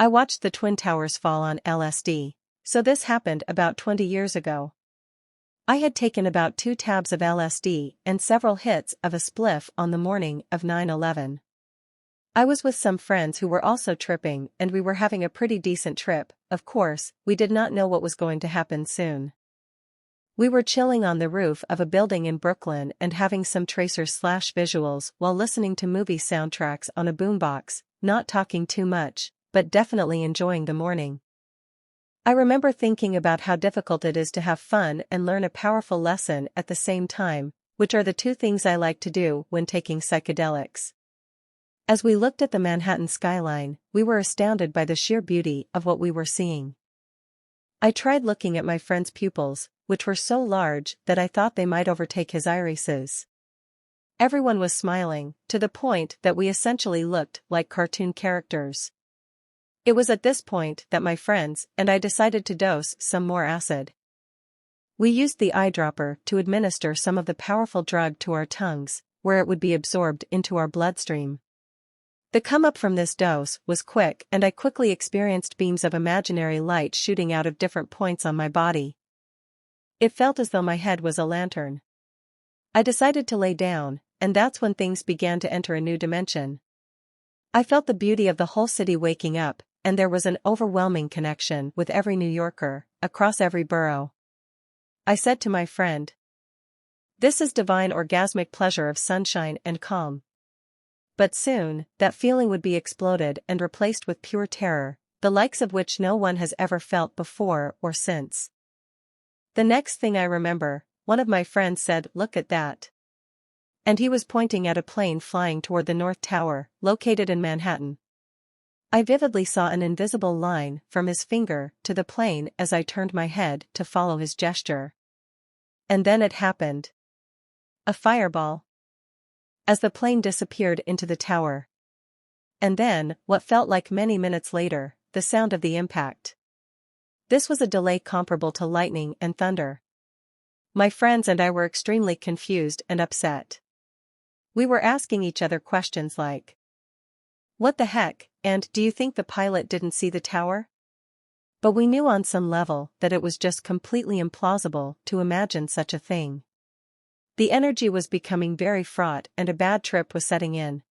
I watched the Twin Towers fall on LSD, so this happened about 20 years ago. I had taken about 2 tabs of LSD and several hits of a spliff on the morning of 9/11. I was with some friends who were also tripping and we were having a pretty decent trip. Of course, we did not know what was going to happen soon. We were chilling on the roof of a building in Brooklyn and having some tracers/visuals while listening to movie soundtracks on a boombox, not talking too much, but definitely enjoying the morning. I remember thinking about how difficult it is to have fun and learn a powerful lesson at the same time, which are the two things I like to do when taking psychedelics. As we looked at the Manhattan skyline, we were astounded by the sheer beauty of what we were seeing. I tried looking at my friend's pupils, which were so large that I thought they might overtake his irises. Everyone was smiling, to the point that we essentially looked like cartoon characters. It was at this point that my friends and I decided to dose some more acid. We used the eyedropper to administer some of the powerful drug to our tongues, where it would be absorbed into our bloodstream. The come-up from this dose was quick and I quickly experienced beams of imaginary light shooting out of different points on my body. It felt as though my head was a lantern. I decided to lay down, and that's when things began to enter a new dimension. I felt the beauty of the whole city waking up, and there was an overwhelming connection with every New Yorker, across every borough. I said to my friend, "This is divine orgasmic pleasure of sunshine and calm." But soon, that feeling would be exploded and replaced with pure terror, the likes of which no one has ever felt before or since. The next thing I remember, one of my friends said, "Look at that." And he was pointing at a plane flying toward the North Tower, located in Manhattan. I vividly saw an invisible line from his finger to the plane as I turned my head to follow his gesture. And then it happened. A fireball. As the plane disappeared into the tower. And then, what felt like many minutes later, the sound of the impact. This was a delay comparable to lightning and thunder. My friends and I were extremely confused and upset. We were asking each other questions like, "What the heck, and do you think the pilot didn't see the tower?" But we knew on some level that it was just completely implausible to imagine such a thing. The energy was becoming very fraught and a bad trip was setting in.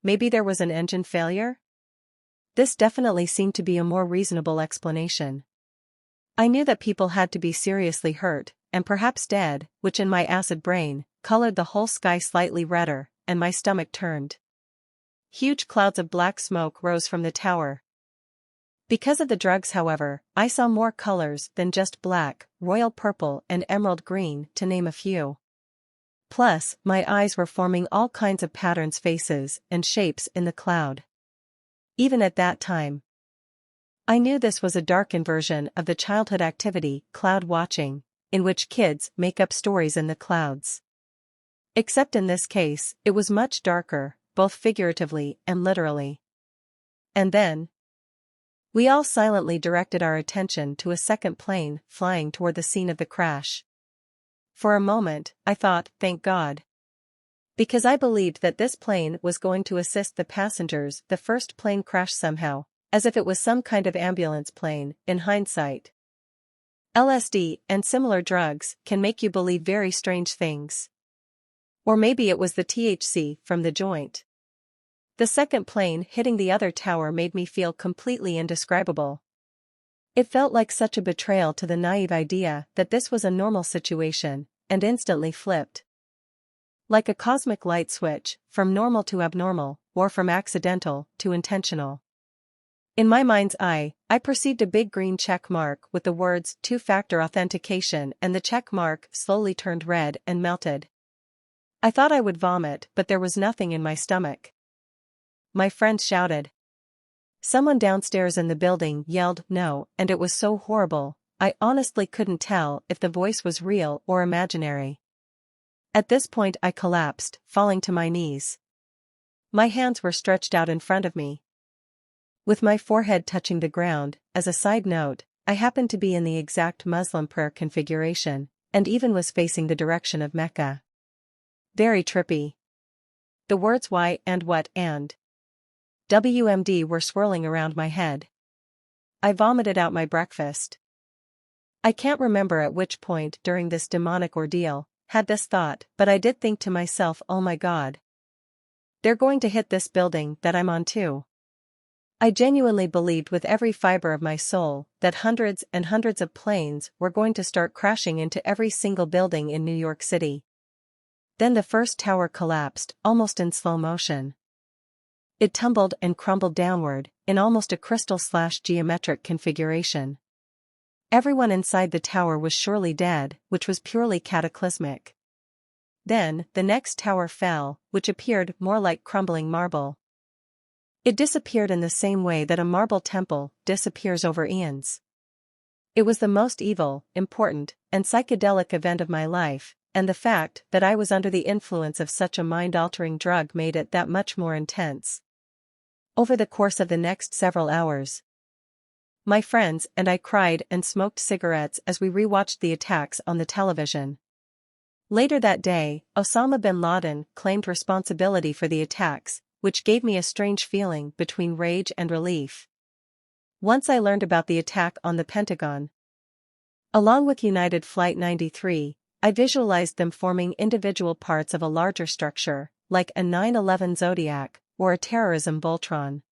Maybe there was an engine failure? This definitely seemed to be a more reasonable explanation. I knew that people had to be seriously hurt, and perhaps dead, which in my acid brain, colored the whole sky slightly redder, and my stomach turned. Huge clouds of black smoke rose from the tower. Because of the drugs, however, I saw more colors than just black, royal purple and emerald green, to name a few. Plus, my eyes were forming all kinds of patterns, faces, and shapes in the cloud. Even at that time, I knew this was a darkened version of the childhood activity, cloud watching, in which kids make up stories in the clouds. Except in this case, it was much darker, both figuratively and literally. And then, we all silently directed our attention to a second plane flying toward the scene of the crash. For a moment, I thought, thank God. Because I believed that this plane was going to assist the passengers. The first plane crashed somehow, as if it was some kind of ambulance plane. In hindsight, LSD and similar drugs can make you believe very strange things. Or maybe it was the THC from the joint. The second plane hitting the other tower made me feel completely indescribable. It felt like such a betrayal to the naive idea that this was a normal situation, and instantly flipped. Like a cosmic light switch, from normal to abnormal, or from accidental to intentional. In my mind's eye, I perceived a big green check mark with the words two-factor authentication, and the check mark slowly turned red and melted. I thought I would vomit, but there was nothing in my stomach. My friend shouted. Someone downstairs in the building yelled no, and it was so horrible, I honestly couldn't tell if the voice was real or imaginary. At this point I collapsed, falling to my knees. My hands were stretched out in front of me, with my forehead touching the ground. As a side note, I happened to be in the exact Muslim prayer configuration, and even was facing the direction of Mecca. Very trippy. The words why and what and WMD were swirling around my head. I vomited out my breakfast. I can't remember at which point during this demonic ordeal had this thought, but I did think to myself, oh my God. They're going to hit this building that I'm on too. I genuinely believed with every fiber of my soul that hundreds and hundreds of planes were going to start crashing into every single building in New York City. Then the first tower collapsed, almost in slow motion. It tumbled and crumbled downward, in almost a crystal/geometric configuration. Everyone inside the tower was surely dead, which was purely cataclysmic. Then, the next tower fell, which appeared more like crumbling marble. It disappeared in the same way that a marble temple disappears over eons. It was the most evil, important, and psychedelic event of my life, and the fact that I was under the influence of such a mind-altering drug made it that much more intense. Over the course of the next several hours, my friends and I cried and smoked cigarettes as we rewatched the attacks on the television. Later that day, Osama bin Laden claimed responsibility for the attacks, which gave me a strange feeling between rage and relief. Once I learned about the attack on the Pentagon, along with United Flight 93, I visualized them forming individual parts of a larger structure, like a 9/11 Zodiac, or a terrorism Voltron.